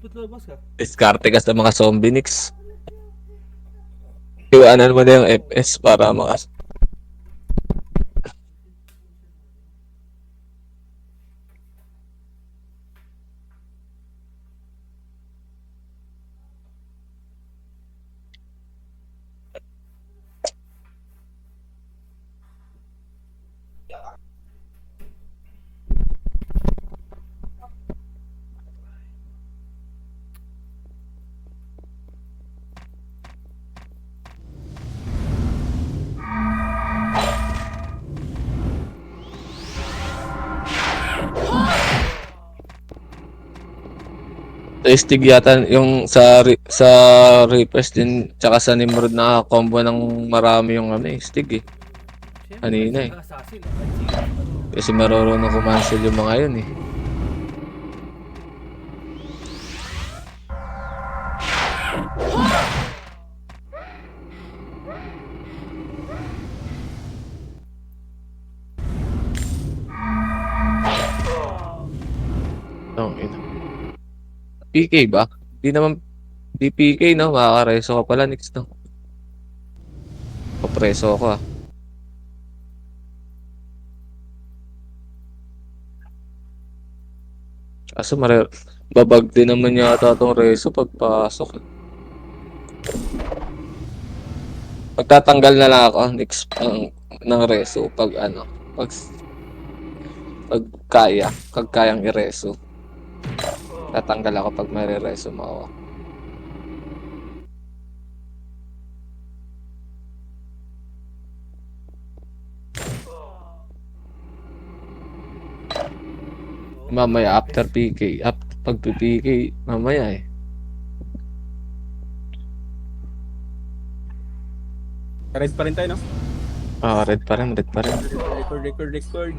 Ba't lumabas ka? Diskarte ka sa mga zombie nix. Iwanan mo na yung FS para makas... Tastig yata yung sa Reapers din tsaka sa Nimrod na combo ng marami yung ano eh, Stig eh. Siyempre, Kanina kasi eh. assassin. Kahit sino. Kasi marunong kumansel yung mga yun eh. Oh, ina. PK ba? Di naman di PK no, makakareso ka pala next no. Papreso ako ah. Kaso babag din naman yata tong reso pagpasok. Magtatanggal na lang ako next ng reso pag ano, pag kayang ireso. Tatanggal ako pag may reso mo ako. Mamaya after PK, pag PK mamaya eh. Red pa rin tayo, no? Ah, red pa rin. Record.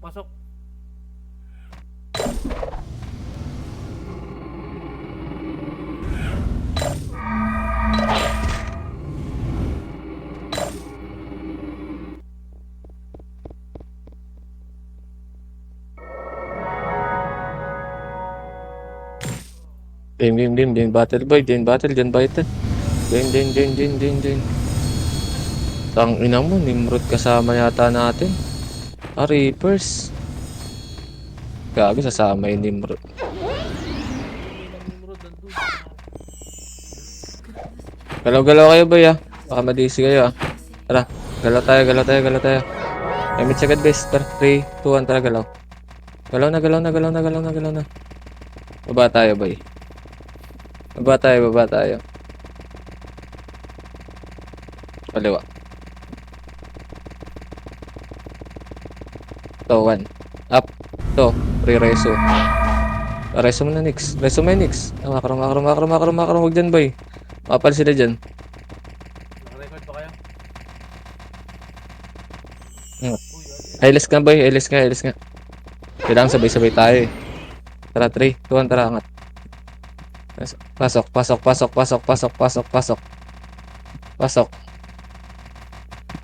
Pasok. Game battle boy, Jane battle ito. Jane. Tang ina mo, Nimrod kasama yata natin. Ah, Reapers. Gabi sasama yung Nimrod. Nimrod nandun. Galaw-galaw kayo boy ah. Baka madisi kayo ah. Tara, galaw tayo. Emit sagad best. Tara, 3, 2, 1, tara galaw. Galaw na. Baba tayo boy. Baba tayo. Kaliwa. To, 1. Up. To, re-reso. Reso mo na Nix. Makro. Huwag dyan boy. Makapal sila dyan. Naka-record ba kayo? Hmm. Uy, Highlights ka boy. Highlights nga. Kailangan sabay-sabay tayo eh. Tara, 3, 2, 1, tara, angat. Pasok.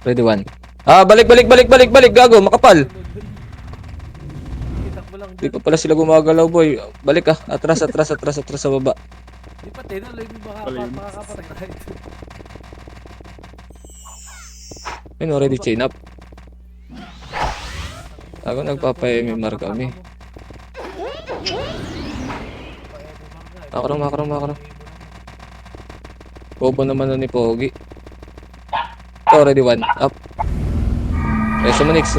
Ready, 1. Ah, balik, gago, makapal. itak mo lang Di dyan. pa pala sila gumagalaw, boy. Balik ah, atras sa baba. Di pa, tinol. Hindi makakapatay tayo. Ayun, already chain up. Ako nagpapa-MMR kami. Makro. Bobo naman na ni Pogi. Ito, ready, 1. Up. Reso mo Nix.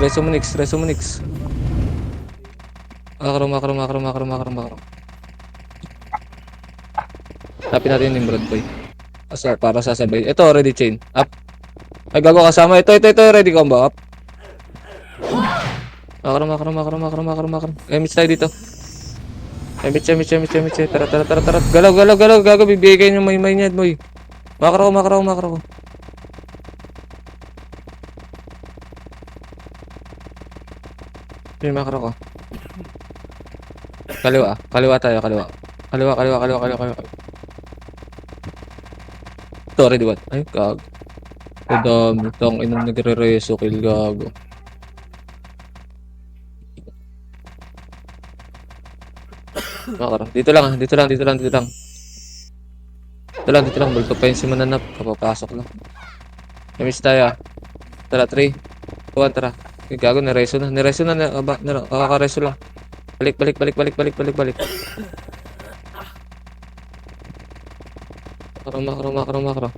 Makro. Tapin natin yung Nimrod, boy. Para sasabay. Ito, already chain. Up. Ay, gago kasama. Ito. Ready combo. Up. Makro. Mitch tayo dito. Mitch. Tara. Galaw. Gago, bibigay kayo ng may niyan, boy. Makro ko. May makro ko. Kaliwa. Kaliwa tayo, kaliwa. Kaliwa. Ito, ready one. Ay, gago. Kadami. Tang inang nagre-reso kill, gago. Makro. Dito lang. Dito lang. Bulto pa yun si Mananap. Kapapasok lang. Miss tayo. Tara, 3, 2, 1, tara. Ay, gago, nireso na. Nakakareso lang. Balik. Makro.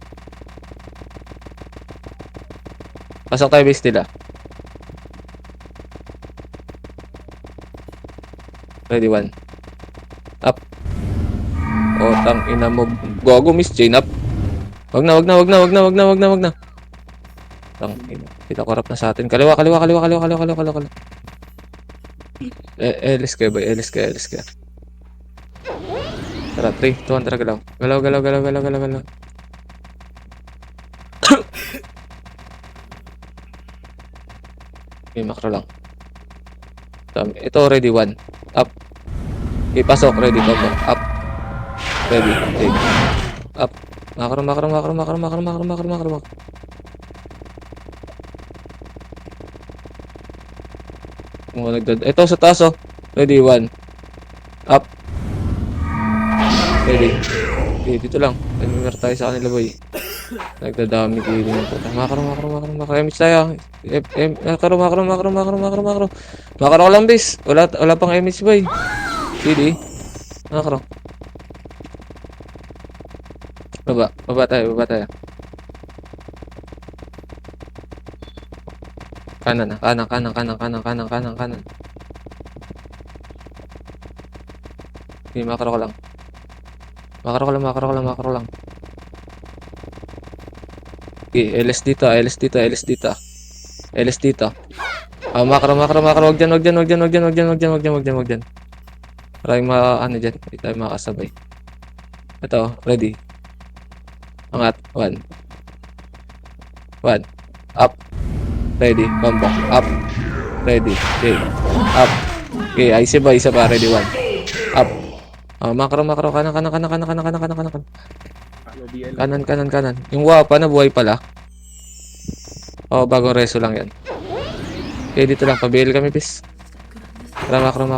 Pasok tayo base nila. Ready, 1. Up. Oh, tang ina mo. Gago, miss Jane up. Wag na. Tang ina. Kita korap na sa atin. Kaliwa. Elis kayo, boy. Elis kayo. Tara, 3, 2, 1, tara, galaw. Galaw. Okay, makro lang. Ito, ready, 1. Up. Okay, pasok. Ready, combo. Up. Ready. Okay. Up. Makro. Ito sa taas, oh. Ready, 1. Up. Ready. Okay, dito lang. Remember tayo sa kanila, boy. Nagdadami dito ng puta. Makro. Image tayo. Makro. Makro lang, bis. Wala pang image, boy. CD. Makro. Baba tayo. Kanan. Okay, makro ko lang. Okay, LS dito. Makro. Wag dyan. Maraming ano dyan. Hindi tayo makasabay. Ito, ready. Angat. 1. Up. Ready. Combo. Up. Ready. Okay. Up. Okay, isa pa. Ready, 1. Up. Makro. Kanan. Kanan. Yung wapa na buhay pala. Bagong reso lang yan. Okay, dito lang. Pabil kami, bis. Tara, makro.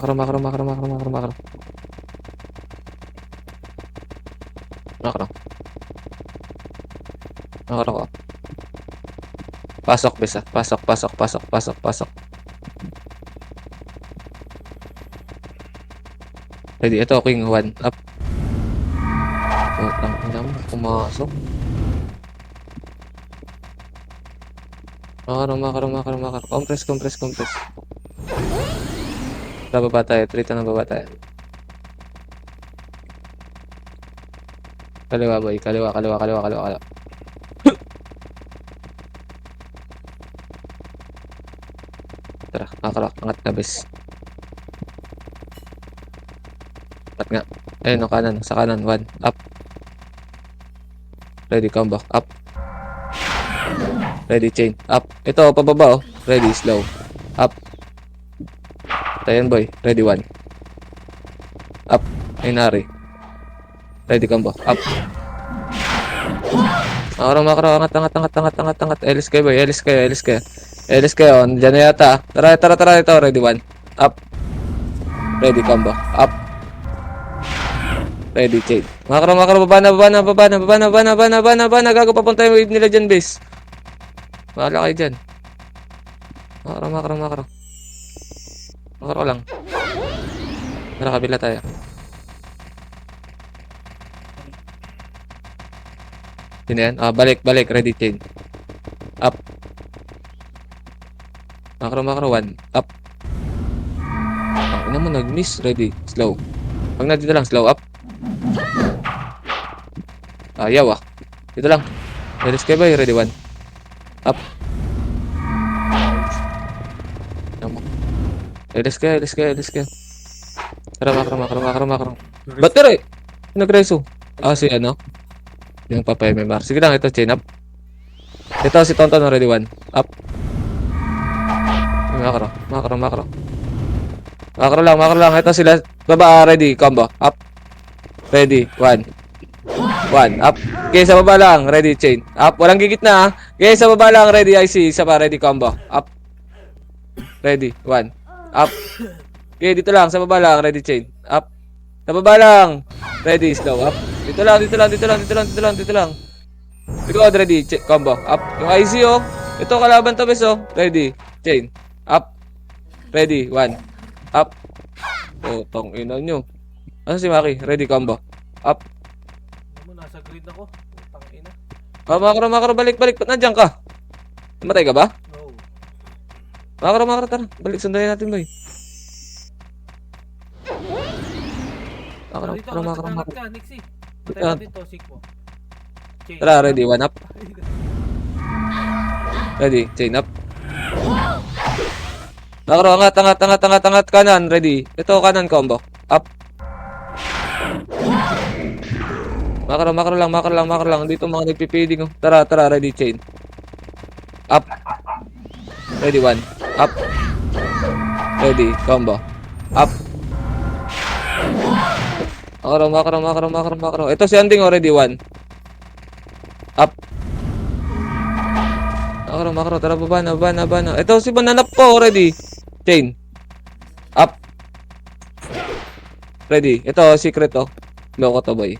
Makro ko. Pasok, bis. Pasok. Ready, ito, king 1. Up. Tangina mo, pumasok. Makro. Compress. Baba tayo. 3 na baba tayo. Kaliwa, boy. Kaliwa. Tara, makro. Angat na, bis. Angat nga. Ayun, kanan. Sa kanan. 1. Up. Ready, combo. Up. Ready, chain. Up. Ito, pababa, oh. Ready, slow. Up. Ayan, boy. Ready, 1. Up. Inari. Ready, combo. Up. Makro. Angat. Elis kayo, boy. Elis kayo. Diyan na yata. Tara. Ito. Ready, 1. Up. Ready, combo. Up. Ready, chain. Makro. Baba na. Gago, papunta yung wave nila dyan, base. Bahala kayo dyan. Makro. Makro lang. Tara, kabila tayo. Yun yan. Balik. Ready, chain. Up. Makro. 1. Up. Ano mo, nag-miss. Ready. Slow. Pag na dito lang. Slow. Up. Ayaw, dito lang. Ready, skay boy. Ready, 1. Up. Ready, skay. Tara, makro. Ba't tira eh? Nag-reso. Si ano? Yung papa-MMR. Sige lang, ito, chain up. Ito, si Tonton, ready, 1. Up. Makro. Makro lang, makro lang. Ito sila. Baba, ready. Combo. Up. Ready. 1. 1. Up. Okay, sa baba lang. Ready. Chain. Up. Walang gigit na. Okay, sa baba lang. Ready. IC. Isa pa. Ready. Combo. Up. Ready. 1. Up. Okay, dito lang. Sa baba lang. Ready. Chain. Up. Sa baba lang. Ready. Slow. Up. Dito lang. Dito lang. Dito lang. Dito lang. Dito lang. Dito lang. Record. Ready. Combo. Up. Yung IC oh. Ito kalaban to bes oh. Ready. Chain. Up. Ready. 1. Up. Oh, tong ina nyo. Ano si Maki? Ready. Combo. Up. Ano mo, nasa grid ako. Putang ina. Makro, makro. Balik, balik. Ba't nandiyan ka? Namatay ka ba? No. Makro, makro. Tara. Balik. Sundayin natin boy. Makro, Dito, makro, makro, angat makro. ka, Nixie. Yan. Patay natin to, sig mo. Chain. Tara, ready. 1 up. Ready. Chain up. Makro, angat, angat, angat, angat, angat. Kanan. Ready. Ito, kanan combo. Up. Makro, makro lang, makro lang, makro lang. Dito mga nagpipiding. Oh. Tara, tara. Ready. Chain. Up. Ready. 1. Up. Ready. Combo. Up. Makro, makro, makro, makro, makro. Ito si Anding already 1. Up. Makro, makro. Tara, baba na, baba na, baba na. Ito si Bananap po already. Chain. Up. Ready. Ito, secret oh. Loko to boy.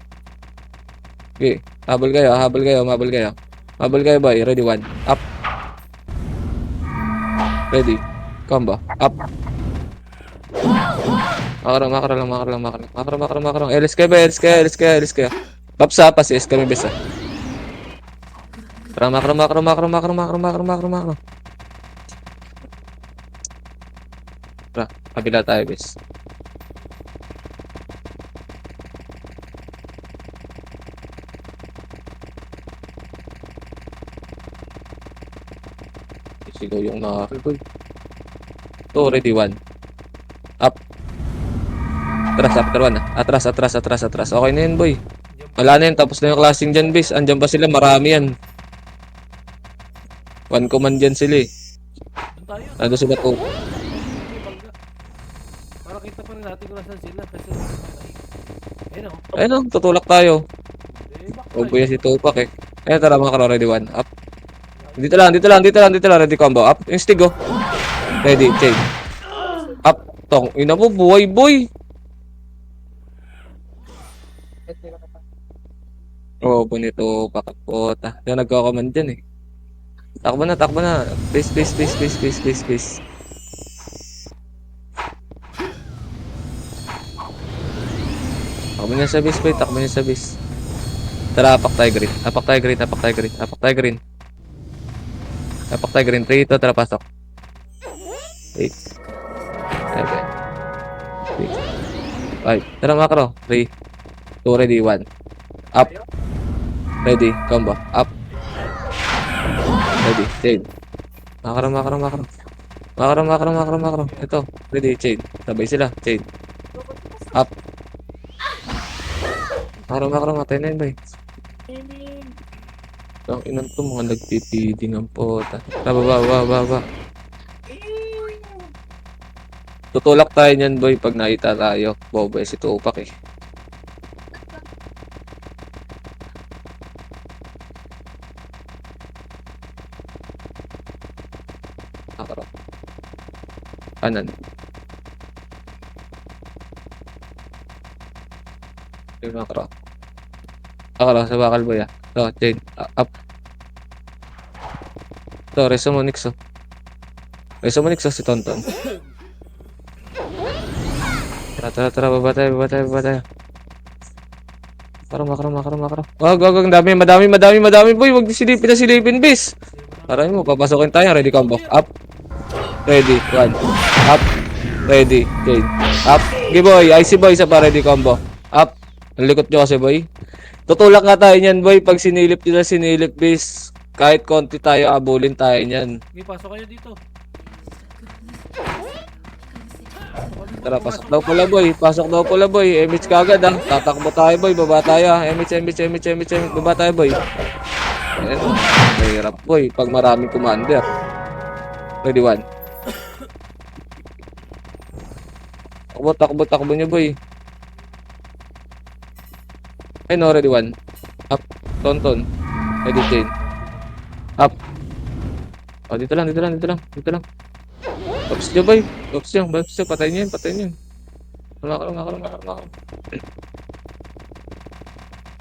Okay. Habol kayo, habol kayo, habol kayo. Habol kayo boy. Ready 1. Up. Ready. Combo. Up. Makro, makro lang, makro lang, makro lang. Makro, makro, makro. LS kayo ba? LS kayo, LS kayo, LS kayo. Papsa, pasis kami besa. Tara, makro, makro, makro, makro, makro, makro, makro, makro. Tara, kabila tayo bes. Sigaw yung nakakikoy. Ito, ready 1. Up. Atras, after 1 ah. Atras, atras, atras, atras. Okay na yun, boy. Wala na yun. Tapos na yung classing dyan, base. Andyan pa sila. Marami yan. 1 command dyan sila eh. Doon tayo. Nandun sila po. Hindi, bangga. Para kita pa rin natin kung nasan sila. Kasi, ayun ako. Ayun o, tutulak tayo. Back Huwag tayo. po yan si Tupac eh. Ayun, tara mga karo, ready 1. Up. Dito lang, dito lang, dito lang, dito lang. Ready combo. Up. Yung stick oh. Ready, chain. Up. Tong, ina mo, buhay boy. Oo, bonito, pakapota. Yan, nagkakaman dyan eh. Takbo na, takbo na. Base, base, base, base, base, base, base. Takbo niya sa base, boy. Takbo niya sa base. Tara, apak tayo green. Apak tayo green, apak tayo green, apak tayo green. Apak tayo green. 3, 2, tara, pasok. 8, 7, 6, 5. Tara, makro. 3, 2, ready, 1. Up. Ready, combo. Up. Ready, chain. Makro, makro, makro. Makro, makro, makro, makro. Ito, ready, chain. Sabay sila, chain. Up. Makro, makro, matay na yun, boy. Ang inan to, mga nagpipiding ang pota. Baba, baba, baba. Tutulak tayo niyan, boy, pag nakita tayo. Bobo si Tupac eh. Makro. Kanan. Yung makro. Makro, sa bakal boy ah. So, chain. Up. So, reso mo nix oh. Reso mo nix oh, si Tonton. Tara, tara, tara, baba tayo, baba tayo, baba tayo. Makro, makro, makro, makro. Wag, wag, ang dami, madami, madami, madami boy. Wag silipin na silipin, bis. Aray mo, papasokin tayo. Ready combo. Up. Ready. 1. Up. Ready. Chain. Up. Okay boy. IC boy. Isa pa. Ready combo. Up. Ang likot nyo kasi boy. Tutulak nga tayo niyan boy. Pag sinilip nila sinilip bis. Kahit konti tayo abulin tayo niyan. Okay, pasok kayo dito. Tara, pasok daw pala boy. Pasok daw pala boy. MH kagad ah. Tatakbo tayo boy. Baba tayo ah. MH, MH, MH, MH, MH. Baba tayo boy. Ayan. Mahirap boy. Pag maraming commander. Ready 1. Takbo nyo, boy. Ay, no, ready, one. Up. Tonton. Ready, chain. Up. Oh, dito lang. Ops nyo, boy. Ops nyo. Patayin nyo yun. Makarong.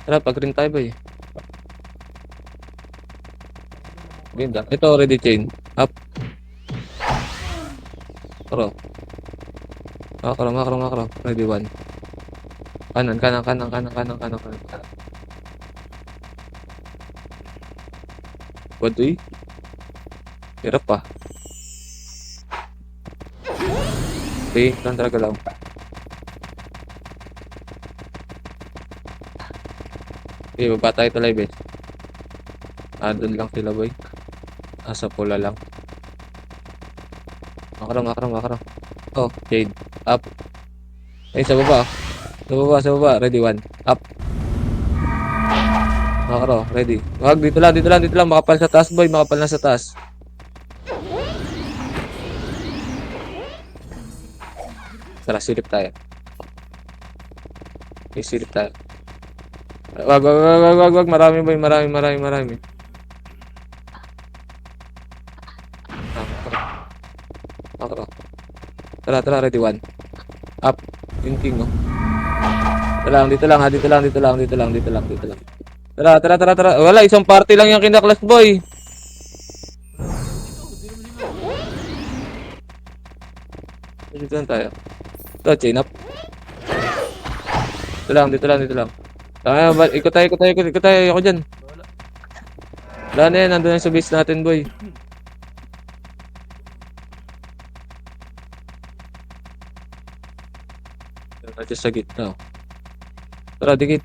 Tara, pag-green tayo, boy. Ganda. Ito, ready, chain. Up. Makro. Ready, one. Kanan. Waduy. Hirap pa. Okay, lang talaga lang. Okay, baba tayo ito live eh. Doon lang sila boy. Sa pula lang. Makarong. Oh, shade. Up. Ay, sa baba. Sa baba. Ready, one. Up. Makaro, ready. Wag, dito lang. Makapal sa taas, boy. Makapal na sa taas. Tara, silip tayo. Okay, silip tayo. Wag. Marami, boy. Marami. Makaro. Tara, ready, one. Up. Yung king, oh. Dito lang. Tara. Wala, isang party lang yung kinaklas, boy. Dito lang tayo. Ito, chain up. Dito lang. Ikot tayo. Ako dyan. Wala na yan, nandun sa base natin, boy. Nandiyan sa gitna. Tara, dikit.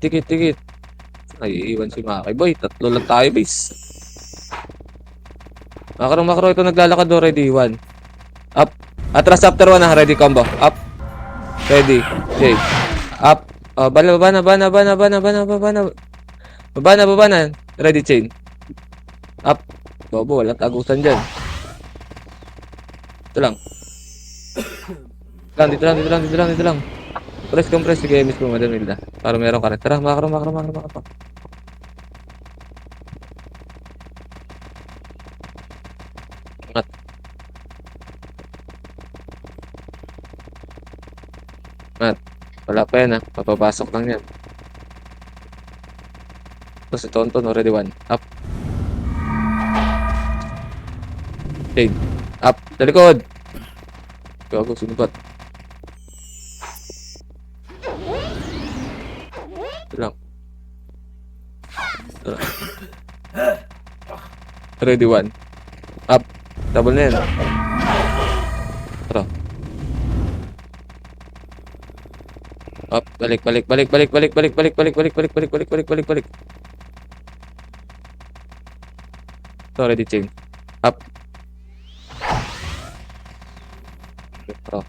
Ay, iwan si Maki, boy. Tatlo lang tayo, base. Makro. Ito naglalakad do. Ready, one. Up. Atras after one, ha. Ready, combo. Up. Ready. Okay. Up. Baba na. Ready, chain. Up. Bobo, walang tagusan dyan. Ito lang. Dito lang. Compress. Sige, miss mo, Madam Hilda. Para meron ka rin. Tara, makro. Angat. Wala pa yan, ha. Papapasok lang yan. Tapos ito, Tonton, already one. Up. Shade. Up. Sa likod. Gago, sinipat. Ito lang. Ready, one. Up. Double na yan. Tara. Up, balik. So, ready, chain. Up. Oh.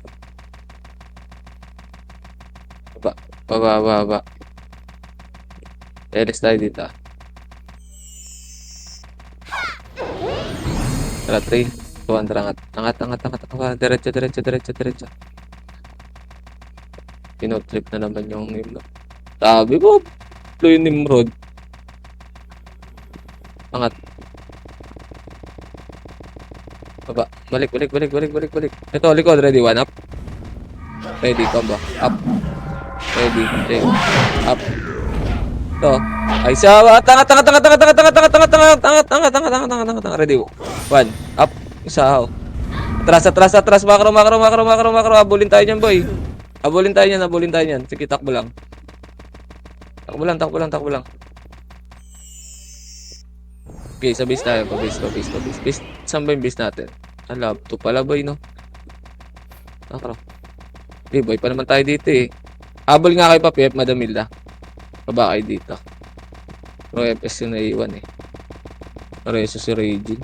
Baba. Elis tayo dito. Tara, 3, 2, 1, tara, angat. Diretso. Pinotrip na naman yung Nimrod. Sabi mo, ito yung Nimrod. Angat. Baba. Balik. Ito, likod. Ready, one. Up. Ready, combo. Up. Ready, take. Up. Ito. Ay, sawa. Tangat. Ready, one. Up. Isa, Atras. Makro. Abulin tayo dyan, boy. Abulin tayo niyan. Sige, takbo lang. Takbo lang. Okay, sa base tayo. Base. Saan ba yung base natin? Alab, to pala, boy, no? Nakro. Boy, pa naman tayo dito, eh. Abol nga kayo pa, Pep, Madam Hilda. Baba kayo dito. Pero FS yung naiiwan, eh. Reso si Regine.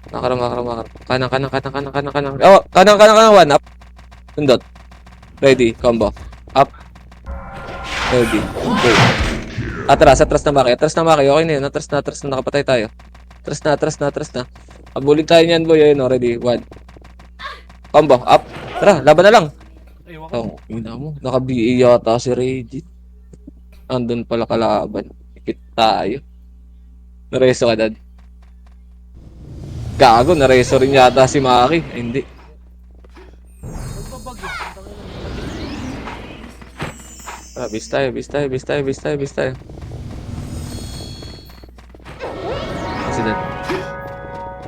Nakro. Kanan. Oh, kanan. One, up. Sundot. Ready, combo. Up. Ready. Okay. Atras na Maki. Okay na yun. Atras na. Nakapatay tayo. Atras na. Abulin tayo niyan, boy. Ayun, ready. One. Combo. Up. Tara, laban na lang. Ewan ko. Oh, ina mo. Naka-BA yata si Reggie. Andun pala kalaban. Ikit tayo. Nareso ka, Dad. Gago, nareso rin yata si Maki. Ay, hindi. Nagbabag eh. Ang tangin na Bis tayo, bis tayo, bis tayo, bis tayo, bis tayo. Kasi Dad.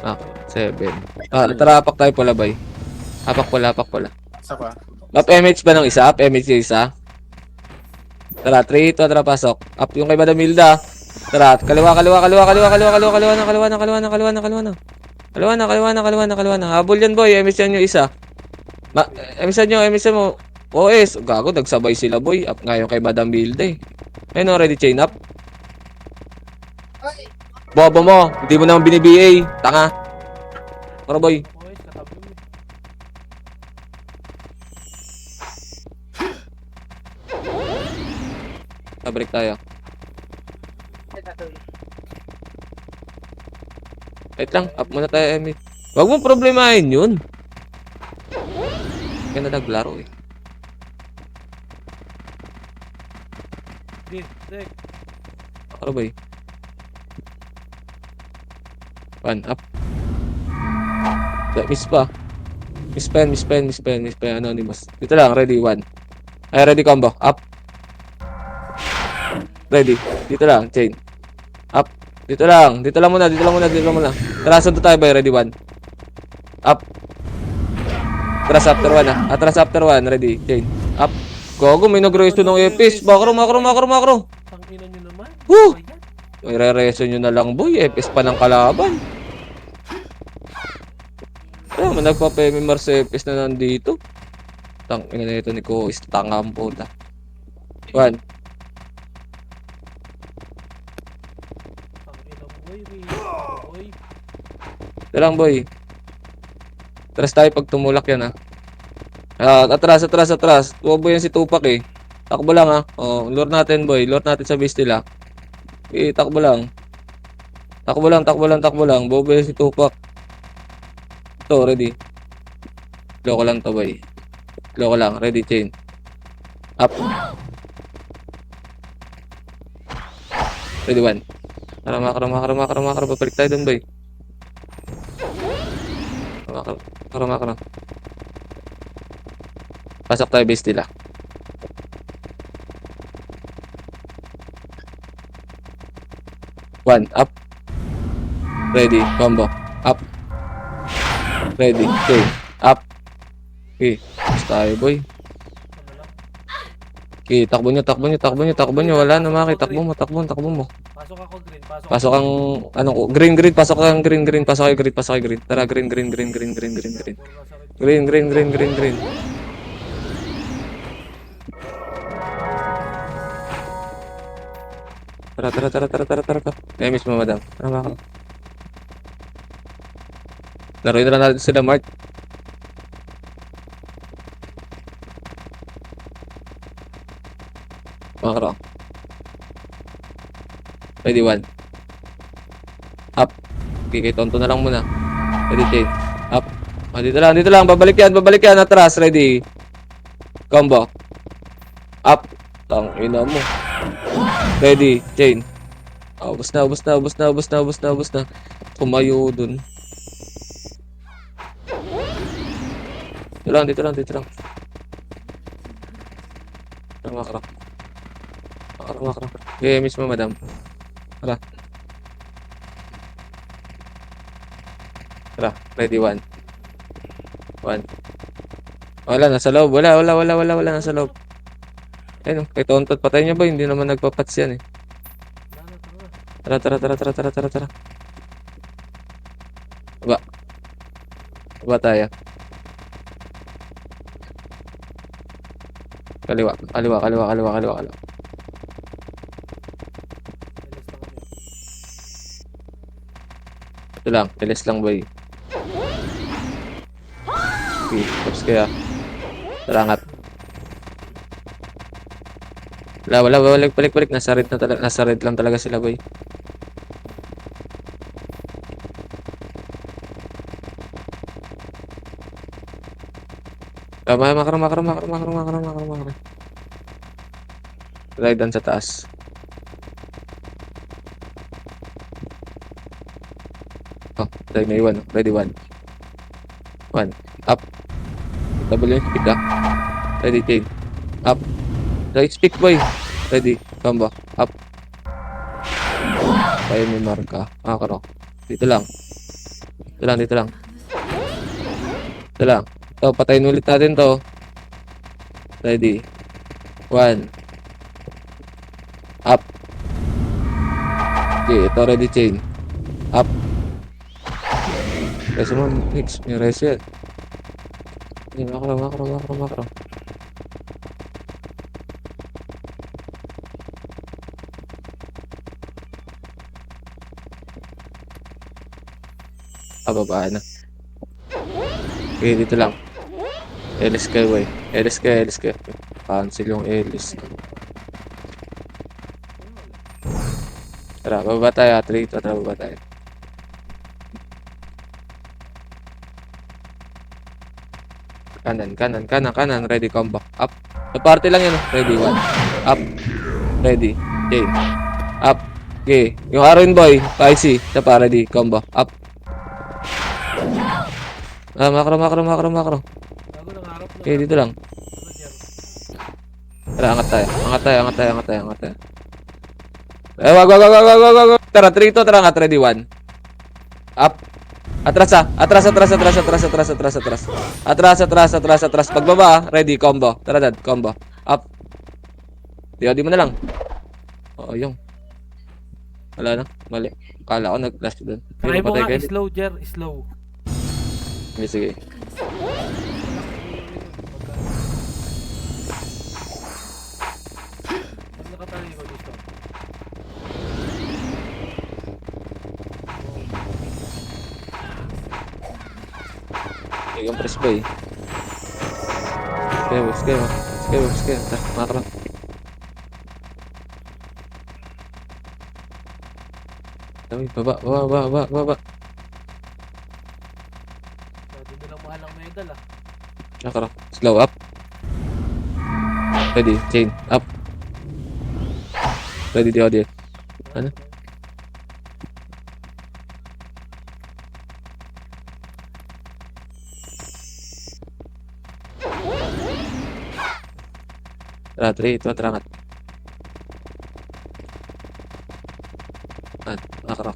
Ah, 7. Ah, tara, apak tayo pala, bay. Apak pala. Isa pa. Up MH ba ng isa? Up MH yung isa? Tara, 3, 2, tara, pasok. Up yung kay Badamilda. Tara, kaliwa na. Habol yan, boy. MH yan yung isa. MH mo. OS. Gago, nagsabay sila, boy. Up ngayon kay Badamilda eh. Ayun, already chain up. Bobo mo. Hindi mo naman bini-BA. Tanga. Tara, boy. boys, katabi mo. Pabalik tayo. Wait lang, up muna tayo, Emmy. Huwag mong problemahin yun. Kaya na naglaro eh. Di, Dek. Ano ba eh? One, up. Miss pa. Miss pen. Anonymous. Dito lang, ready, one. Ay, ready combo. Up. Ready. Dito lang, chain. Up. Dito lang muna. Tara, sunod tayo ba? Ready, one. Up. Atras after one ah. Atras after one. Ready, chain. Up. Gogo, may nag-resto ng epis. Makro. Tangina nyo naman. Woo! Ano yan? May re-reso nyo na lang, boy. Epis pa ng kalaban. Kaya man, nagpa-PMMR sa epis na nandito. Tangina na ito ni Ko. Tangang puta. One. Tangina mo, boy. Boy. Ito lang, boy. Atras tayo pag tumulak yan, ha. Ah, atras. Tuwabo yan si Tupac, eh. Takbo lang, ha. Oh, lure natin, boy. Lure natin sa base nila. Eh, takbo lang. Takbo lang. Bobo yan si Tupac. Ito, ready. Loko lang to, boy. Loko lang. Ready, chain. Up. Ready, one. Makro. Babalik tayo dun, boy. Makro. Pasok tayo base nila. One, up. Ready, combo. Up. Ready, chain. Up. Okay, basta tayo, boy. Ano lang. Okay, takbo nyo. Wala na, Maki. Takbo mo. Pasok ako green. Pasok ang, green. Pasok kayo green. Tara, green. Puro nasa red. Green. Tara. Eh, miss mo, madam. Tara, Maki. Laruin na natin sila, Mark. Makro. Ready, one. Up. Okay, tonto na lang muna. Ready, chain. Up. Ah, dito lang. Babalik yan. Atras. Ready. Combo. Up. Tangina mo. Ready, chain. Ah, ubos na. Tumayo dun. Dito lang. Makro. Okay, miss mo, madam. Tara, ready, one. Wala, nasa loob. Wala, nasa loob. Ayun, kay Tontot, patay niya ba? Hindi naman nagpapats yan eh. Tara. Baba tayo. Kaliwa. Ito lang, bilis lang, boy. Okay, tapos kaya. Tarangat. Wala, balik. Nasa red lang talaga sila, boy. Tama, makro. Ride down sa taas. Oh, tayo may 1. Ready, 1. 1. Up. Double yung speed, ah. Ready, chain. Up. Right speed, boy. Ready, combo. Up. Tayo may marka. Makro. Dito lang. Dito lang. Ito lang. Ito, patayin ulit natin to. Ready. 1. Up. Okay, ito ready chain. Up. Reso mo, mix. May reso yan. Okay, makro. Babaan na. Okay, dito lang. LS kayo, boy. LS kayo. Cancel yung LS. Tara, baba tayo. 3, 2, tara, baba tayo. Kanan. Ready, combo. Up. Sa party lang yan, oh. Ready, 1. Up. Ready. Chain. Up. Okay. Yung Aron boy. Spicy. Sa pa, ready, combo. Up. Ah, makro. Bago ng harap na. Okay, dito lang. Ano, Jer? Tara, angat tayo. Wag. Tara, 3 to, tara, angat, ready, 1. Up. Atras. Pagbaba, ready, combo. Tara, dad, combo. Up. Di mo na lang. Oo, yung. Wala na, mali. Kala ko nag-flash doon. Try mo nga, kayo. slow, Jer. Slow. Sige. Pag nakatayo ko dito. Yung press boy. Skip. Tara, makro. Ay, baba. Doon nilang mahal ang medal, ah. Makro. Slow up. Ready, chain. Up. Ready, the audio. Ano? Tara, 3, 2, tara, angat. Makro.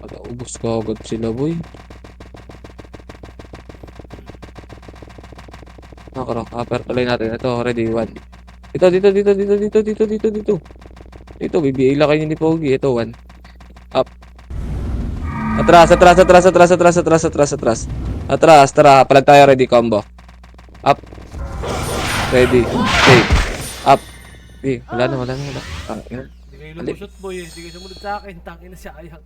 Pag-ubos ko agad sila, boy. Makro, upper tuloy natin. Ito, ready, 1. Dito. Dito, BBA lang kayo ni Pogi. Ito, 1. Up. Atras. Tara. Palag tayo, ready, combo. Up. Ready. Okay. Up. Wala na. Hindi kayo lumusot, boy, eh. Hindi kayo sumunod sa akin. Tangin na siya, ayang.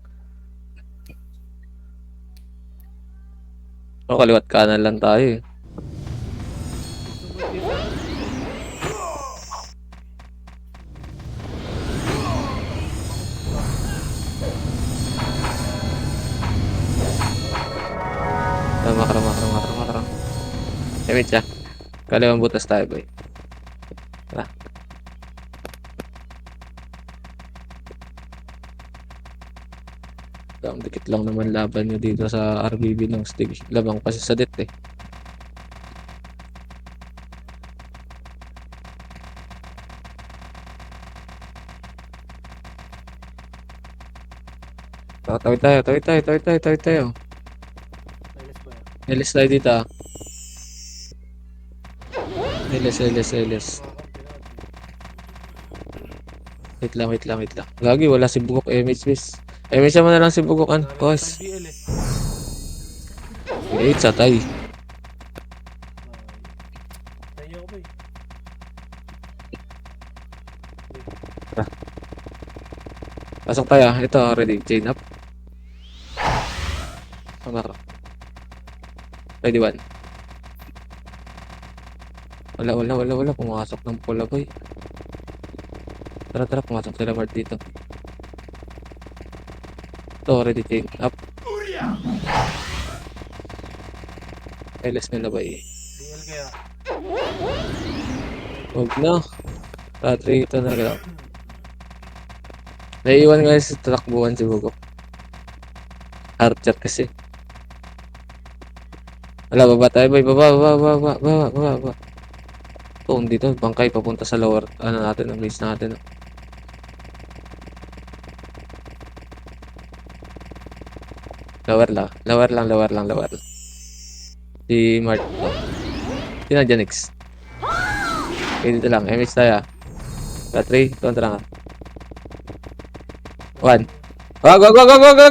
O, kaliwat kanan lang tayo, eh. Sumunod kayo sa akin. Makro. Damage, ah. Kaliwang butas tayo, boy. Tara. Ang dikit lang naman laban nyo dito sa RBB ng stig. Labang kasi sa det, eh. Tawid tayo. Ayos ba yan? LS tayo dito, ah. LS. Wait lang. Gagi, wala si Bugok. MH, bis. MH mo na lang si Bugokan. Cos. BL, eh. 8 sa tay. Tayo ko, boy. Pasok tayo. Ito, ready. Chain up. Makro. Ready, 1. Wala. Pumasok ng pula, boy. Tara. Pumasok sila Mart dito. Ito, ready, chain up. Less nila ba eh. DL kaya. Huwag na. Rito na lang. Naiiwan nga sa takbuhan si Bugok. Archer kasi. Wala, baba tayo boy. Baba. Ito, dito. Bangkay papunta sa lower. Ano natin, ang base natin. Lower lang. Si Mark. Oh. Sino dyan next? Okay, dito lang. MH tayo. 3, kontra nga. 1. Wag.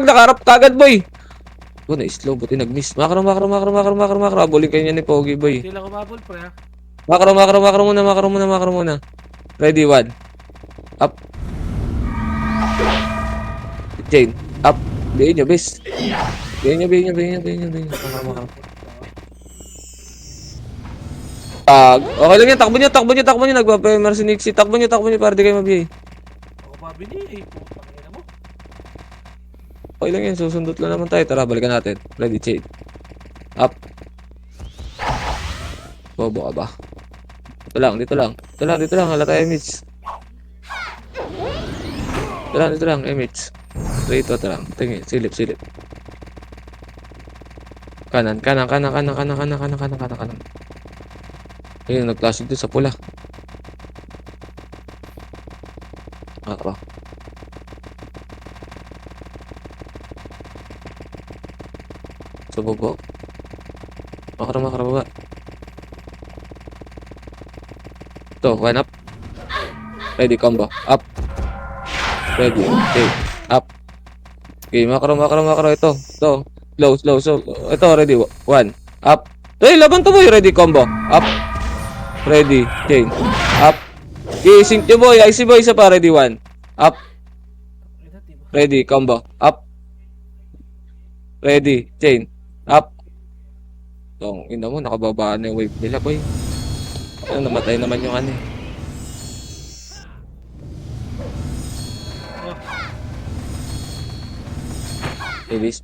Nakaharap kagad, boy. Na-slow. Buti nag-miss. Makro. Abulin kayo niya ni Pogi, boy. Hindi lang umabol, pre, ha? Makro muna. Ready, 1. Up. Jane. Up. Bihin nyo, bis. Bihin nyo. Makro. Okay lang yan. Takbo nyo. Nagpa-primer si Nixie. Takbo nyo para di kayo mabiyay. Ako mabili, eh. Putang ina mo. Okay lang yan. Susundot lang naman tayo. Tara, balikan natin. Ready, chain. Up. Bobo ka ba? Dito lang. Hala tayo, Mitch. Dito lang, Mitch. Dito lang. Tingin, silip. Kanan. Ayun, nag-classic doon sa pula. Ba? Sa bobo. Makro baba. Ito, 1 up. Ready, combo. Up. Ready. Okay. Up. Okay, makro. Ito. Slow. So, ito, ready. 1. Up. Laban to boy. Ready, combo. Up. Ready. Chain. Up. Okay, sync nyo boy. IC boy. Isa pa. Ready, 1. Up. Ina, di ba? Ready, combo. Up. Ready. Chain. Up. Tong, ina mo. Nakababa na yung wave nila boy. Ano, namatay naman yung ano eh. Peace.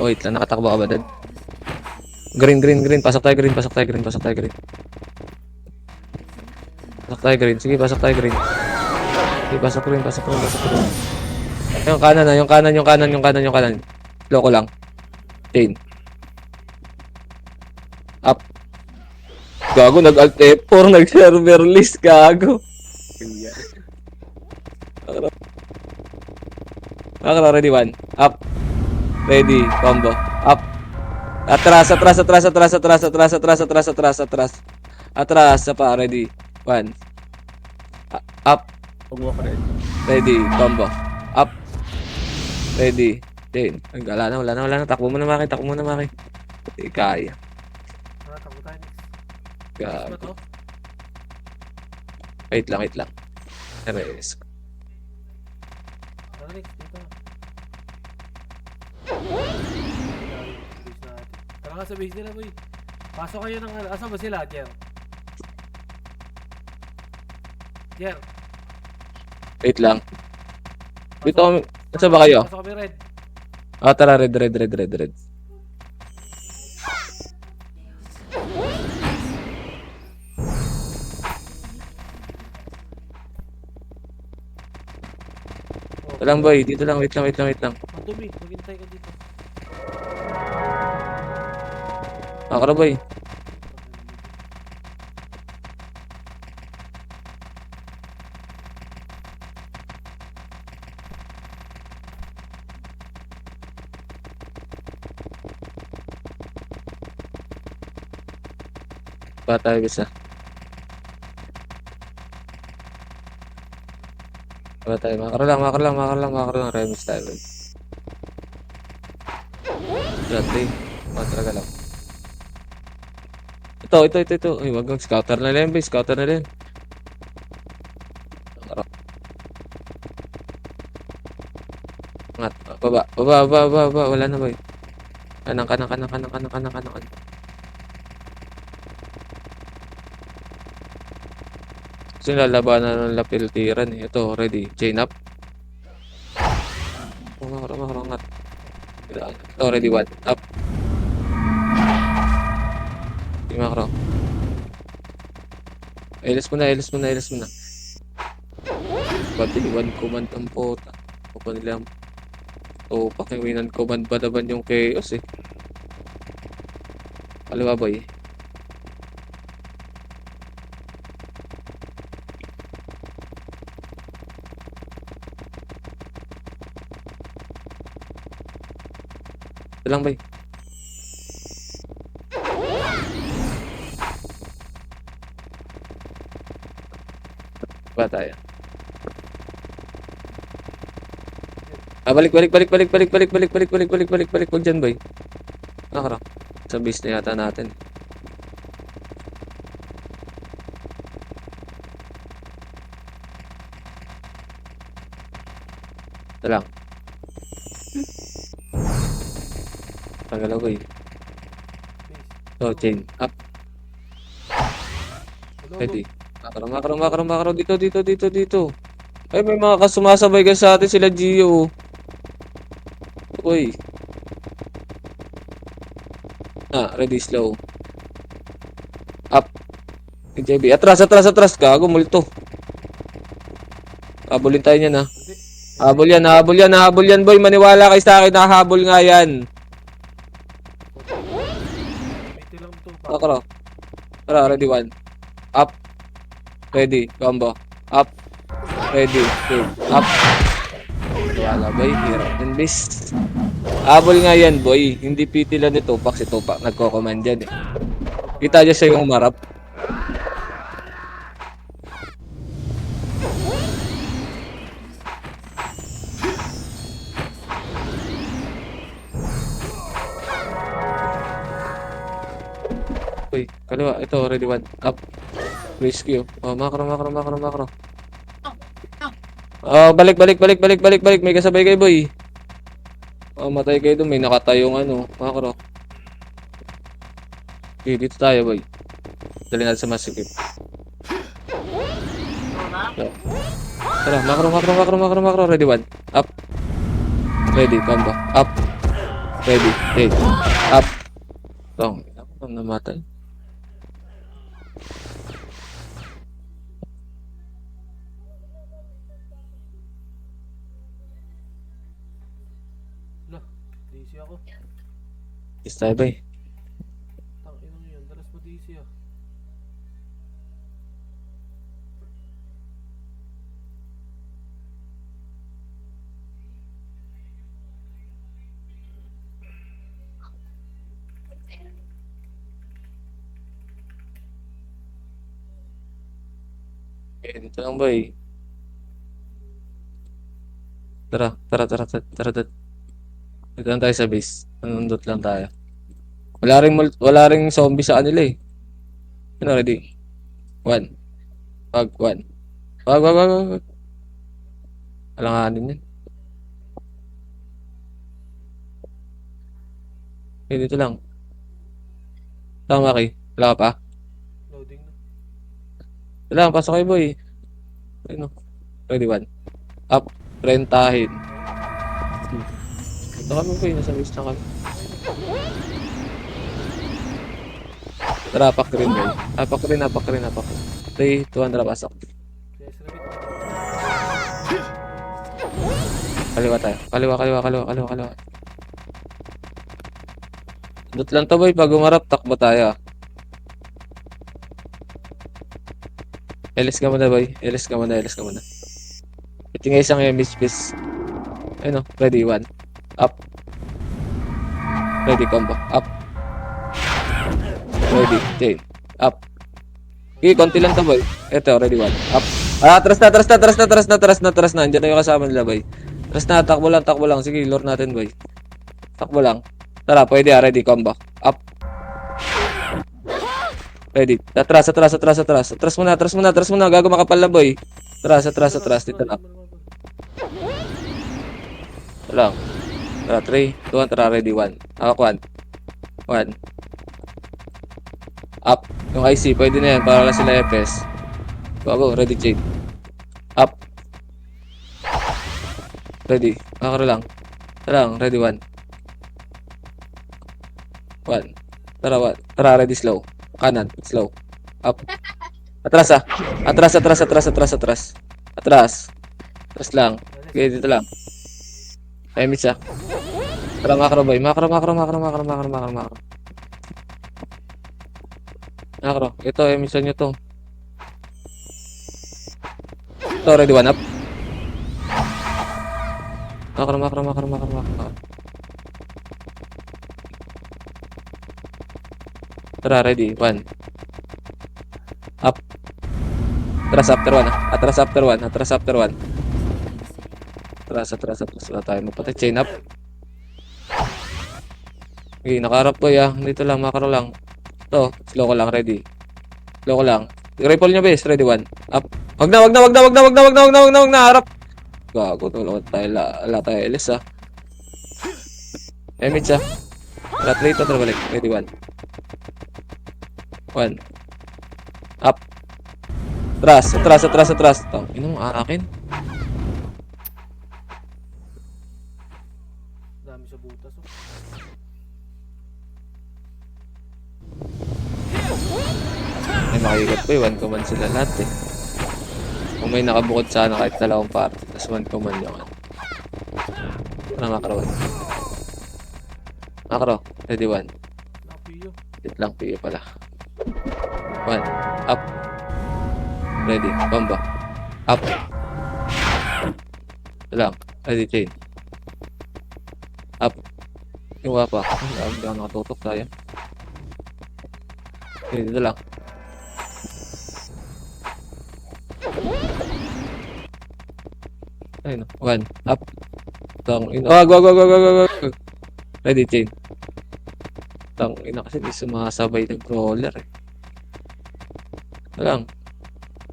Wait lang. Nakatakbo ka ba dad? Green. Pasok tayo green. Pasok tayo green. Sige, pasok tayo green. Sige, pasok green. Yung kanan. Loko lang. Chain. Up. Gago, nag-alt F4, nag-server list, gago. Makro, ready, 1. Up. Ready, combo. Up. Atras. Atras, pa, ready. 1. Up. Huwag mo ka rin. Ready, combo. Up. Ready. Chain. Wala na. Takbo mo na, Maki. Hindi kaya. Tara, takbo tayo next. Next ba Gago. to? Wait lang. Risk. Tara, next. Dito. Tara nga sa base nila, boy. Pasok kayo ng... Asan ba sila, Jer? Wait lang. Dito kami. Saan ba kayo? Pasok kami red. Tara, red. Ito lang boy, dito lang, wait lang. Ang dumi, maghintay ka dito. Makro boy. Pa tayo bisa. Ba tayo, makro lang, remix tayo boy. Dati, matraga lang. Ito. Ay, wag scouter na lang, boy. Angat, baba. Wala na, boy. Kanang. So, lalabanan ng lapiltiran eh. Ito, ready. Chain up. Angat. Oh, ready, one. Up. Sige, macro. Elis mo na, elis mo na, elis mo na. Pati one command ang pota. O pa nila. O, pakiwinan command ba naman yung chaos eh. Kaliwa boy. Ito lang boy. Ba tayo? Balik. Wag dyan, boy. Nakara. Sa base na yata natin. Ito lang. Tagalaw, boy. So, chain. Up. Ready. Makro. Dito. Ay, may mga kasumasabay ka sa atin sila, Gio. Uy. Ready, slow. Up. JB. Atras. Gago, multo. Habulin tayo niyan, ha. Habol yan, boy. Maniwala kayo sa akin, nahabol nga yan. Ito lang to. Makro. Tara, ready, one. Up. Ready, combo. Up. Ready, two. Up. Wala, boy. Hirap din, bis. Habol nga yan, boy. Hindi pitilan ni Tupac. Si Tupac nagko-command yan, eh. Kita niya siya yung marap. Uy, kaliwa. Ito, ready, one. Up. Rescue. Oh, macro. Oh, balik. May kasabay kayo, boy. Oh, matay kayo doon. May nakatayong ano. Macro. Okay, dito tayo, boy. Dali natin sa masikip. Tara, macro. Ready, one. Up. Ready, combo. Up. Ready, take. Up. Long. Ako namatay. Lah, DC ako. Is tayo, boy. Tangin mo yun. Dalas mo DC ah. Okay, dito lang, boy. Tara. Dito lang tayo sa base. Nandot lang tayo. Wala ring zombie sa kanila eh. Ano, ready? One. One. Wag. Alanganin yan. Okay, dito lang. Tama, Maki. Wala ka pa? Loading na. Dito lang, pasok kayo, boy. Ano? Ready, one. Up. Rentahin. Ito kami, boy. Nasa base na kami. Tara, apak rin, boy. Apak rin. 3, 2, 1, pasok. Yes, rabbit. Kaliwa tayo. Kaliwa. Dut lang to, boy. Pag umarap, takbo tayo. Elis ka muna, boy. Elis ka muna. Ito nga isang image piece. Ayun o. Ready, one. Up. Ready, combo. Up. Ready, chain. Up. Okay, konti lang to, boy. Ito, ready, one. Up. Atras na. Andiyan na yung kasama nila, boy. Atras na, takbo lang. Sige, lure natin, boy. Takbo lang. Tara, pwede, ready, combo. Up. Ready. Atras. Atras muna. Gago makapal na, boy. Atras. Dito lang. Ito lang. Tara, 3, 2, 1. Tara, ready, 1. Hawak, 1. Up. Yung IC, pwede na yan. Para lang sila FS. Go. Ready, chain. Up. Ready. Makaro lang. Ito lang. Ready, 1. 1. Tara, 1. Tara, ready, slow. Kanan, slow. Up. Atras ah. Atras, atras, atras, atras, atras. Atras. Atras lang. Okay, dito lang. Emits ah. Tara, macro boy. Macro, macro, macro, macro, macro, macro, macro. Macro. Ito, emitsan nyo to. Ito, ready, 1 up. Macro, macro, macro, macro, macro. Tara, ready, 1. Up. Atras after 1 ah. Atras after 1. Atras after 1. Atras, atras, atras. Wala tayo mapatay. Chain up. Okay, nakaharap boy ah. Dito lang, macro lang. Ito, slow ko lang, ready. Slow ko lang. Rifle nyo base, ready, 1. Up. Wag na, wag na, wag na, wag na, wag na, wag na, wag na, wag na, wag na, harap. Gago, tulungan tayo. Wala tayo, Elis ah. Emits ah. Rat rate, tara balik. Ready, 1. 1. Up. Atras, atras, atras, atras. Tang, ino mo, akin. Dami sa butas. Oh. Ay, makikigat ko eh. 1 command sila lahat eh. Kung may nakabukod sana kahit dalawang party, tas 1 command yung ano. Tara, macro 1. Macro, ready 1. Napiyo. Wait lang, piyo pala. 1. Up. Ready. Bomba. Up. Ito lang. Ready, chain. Up. Yung pa. Hindi ako nakatutok tayo. Okay, dito lang. Ayun. 1. Up. Tang ina. Wag, wag, wag, wag, wag, wag. Ready, chain. Tang ina kasi di sumasabay ng crawler eh. Ito lang.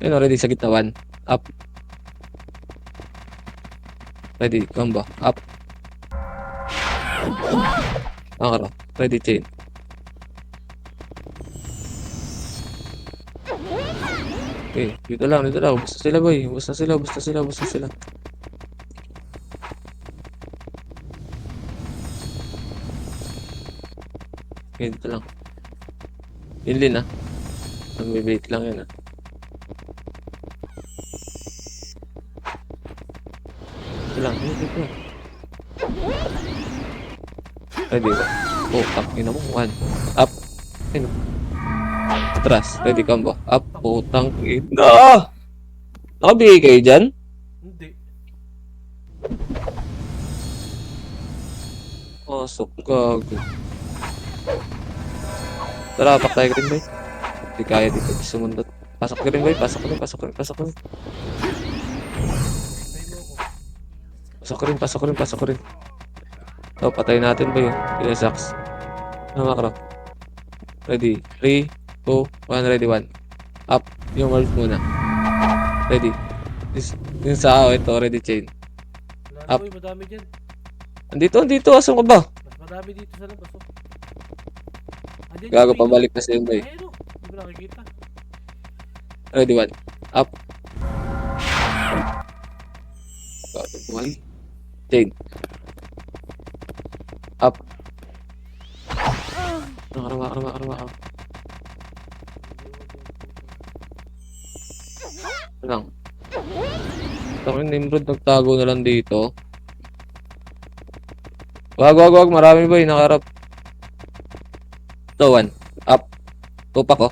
Ayun, ready sa gitna. 1. Up. Ready. Combo. Up. Angaro. Ready, chain. Okay, dito lang, dito lang. Basta sila, boy. Basta sila, basta sila, basta sila. Okay, dito lang. Inlin, ah. Nag-bait lang yan, ah. Dito lang, dito lang. Ready, ba? Oh, up. Ina mo, 1. Up. Ayun. Atras. Ready, combo. Up. Putang ina. Nakabigay kayo dyan? Hindi. Oh, so gago. Tara, pak tayo green boy. Hindi kaya dito sumundot. Pasok green boy, pasok rin, pasok rin, pasok rin. Pasok rin, pasok rin, pasok rin. So, patay natin boy. Kaya sucks. Ano makro? Ready. 3, 2, 1, ready, 1. Up. Yung wolf muna. Ready. Yung sa ito, ready chain. Wala Up. na, boy, madami dyan. Andito, andito. Asan ka ba? Mas madami dito sa labas. Oh. Andyan yung Gago, pino. pabalik na siya boy. Ayun, oh. Hindi ko nakikita. Ready, 1. Up. Gago, boy. Chain. Up. Karama, karama, karama. Lang. Tangin Nimrod, nagtago na lang dito. Wag, wag, wag. Marami ba yung nakarap? Ito, 1. Up. Tupak ko.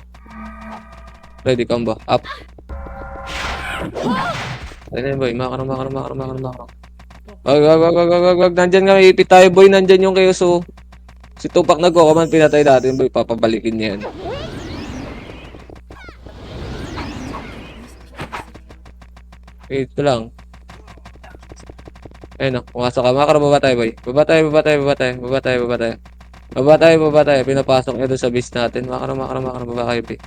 Ready, combo. Up. Ayun boy. Makara, makara, makara, makara, makara. Wag, wag, wag, wag, wag, wag, wag. Nandyan nga, ipit tayo boy. Nandyan yung kayo. So, si Tupak nagko-command, pinatay natin boy. Papabalikin niya yan. Okay, ito lang. Ayun o, pumasok ka. Makara, baba tayo boy. Baba tayo, baba tayo, baba tayo. Baba tayo, baba tayo. Baba tayo, baba tayo. Pinapasok niya doon sa base natin. Makara, makara, makara. Baba kayo, pick.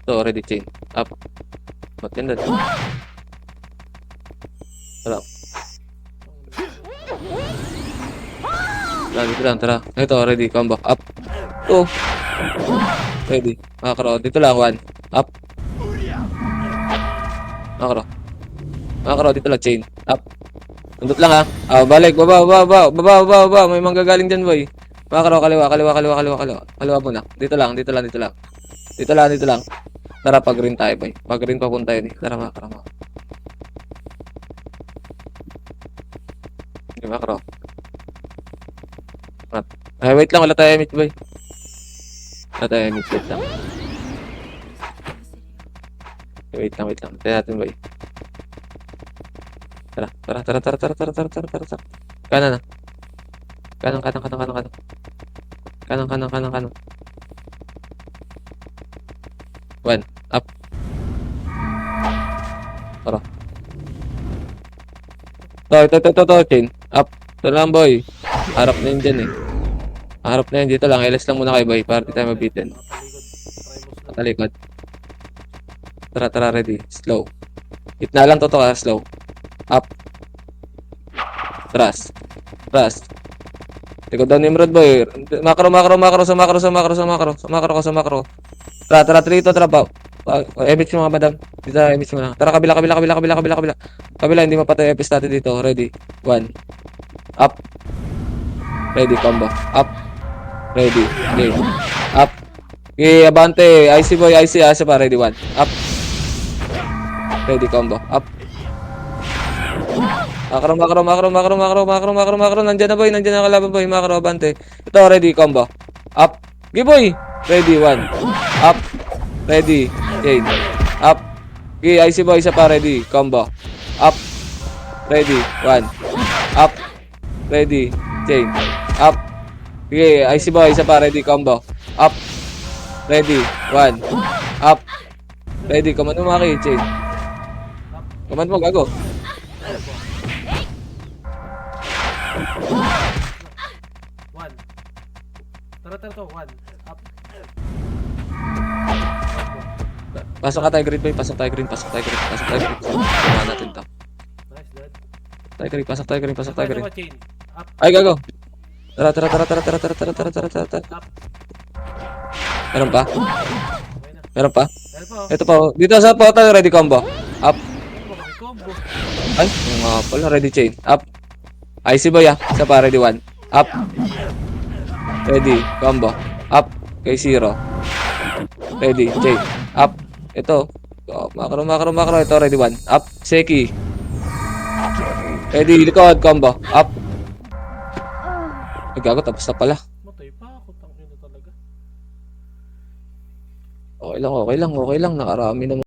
So, ready, chain. Up. Maganda din. Tara. Tara, dito lang, tara. Ito, ready, combo. Up. Oh. Ready. Makakaro. Dito lang, 1. Up. Makakaro. Makakaro, dito lang, chain. Up. Undot lang ha. Balik. Baba, baba, baba, baba, baba, baba. May manggagaling dyan, boy. Makro, kaliwa, kaliwa, kaliwa, kaliwa, kaliwa. Kaliwa muna. Dito lang, dito lang, dito lang. Dito lang, dito lang. Tara, pag-green tayo, boy. Pag-green papunta yun eh. Tara, makro, makro. Okay, makro. Ay, wait lang. Wala tayo emit, boy. Wala tayo emit. Wait lang. Wait lang, wait lang. Tayo natin, boy. Tara, tara, tara, tara, tara, tara, tara, tara, tara, tara. Kanan na. Kanan, kanan, kanan, kanan, kanan. Kanan, kanan, kanan, kanan. 1. Up. Tara. Ito, chain. Up. Ito lang, boy. Harap na yun dyan eh. Harap na yun. Dito lang. LS lang muna kayo, boy. Para di tayo mabitin. Talikod. Try mo Talikod. Tara, tara, ready. Slow. Hit na lang to, slow. Up. Thrust. Thrust. Likod down Nimrod, boy. Makro, makro, makro. Sa makro, sa makro, sa makro. Sa makro ka, sa makro. Tara, tara, trito, tara, pa. Emits mo mga madam. Dito, emits mo na. Tara, kabila, kabila, kabila, kabila, kabila, kabila. Kabila, hindi mapatay epis natin dito. Ready. 1. Up. Ready, combo. Up. Ready. Game. Up. Okay, abante. IC boy, IC. Asa pa, ready. 1. Up. Ready, combo. Up. Makro, makro, makro, makro, makro, makro, makro, makro. Nandiyan na boy, nandiyan na kalaban boy. Makro, abante. Ito, ready, combo. Up. Okay, boy. Ready, 1. Up. Ready. Chain. Up. Okay, IC boy, isa pa, ready. Combo. Up. Ready. 1. Up. Ready. Chain. Up. Okay, IC boy, isa pa, ready. Combo. Up. Ready. 1. Up. Ready. Command mo, Maki. Chain. Command mo, gago. One. Tara, tara to. 1. Up. Pasok ka tayo green boy. Pasok tayo green. Pasok tayo green. Pasok tayo green. Pasok natin to. Nice, dad. Tayo green. Pasok tayo green. Pasok tayo green. Chain. Up. Ay, gago. Tara, tara, tara, tara, tara, tara, tara, tara, tara, tara, tara. Up. Meron pa? Okay na. Meron pa? Dahil pa, oh. Ito pa. Dito sa portal, ready combo. Up. Ano ba kami combo? Ay, yung nga pala, ready chain. Up. IC boy ah. Isa pa, ready 1. Up. Ready. Combo. Up. Kay 0. Ready. Chain. Up. Ito. Oh, makro, makro, makro. Ito, ready 1. Up. Seki. Ready. Likod. Combo. Up. Ay, gago. Tapos na pala. Matay pa ako. Tangin na talaga. Okay lang, okay lang, okay lang. Nakarami naman.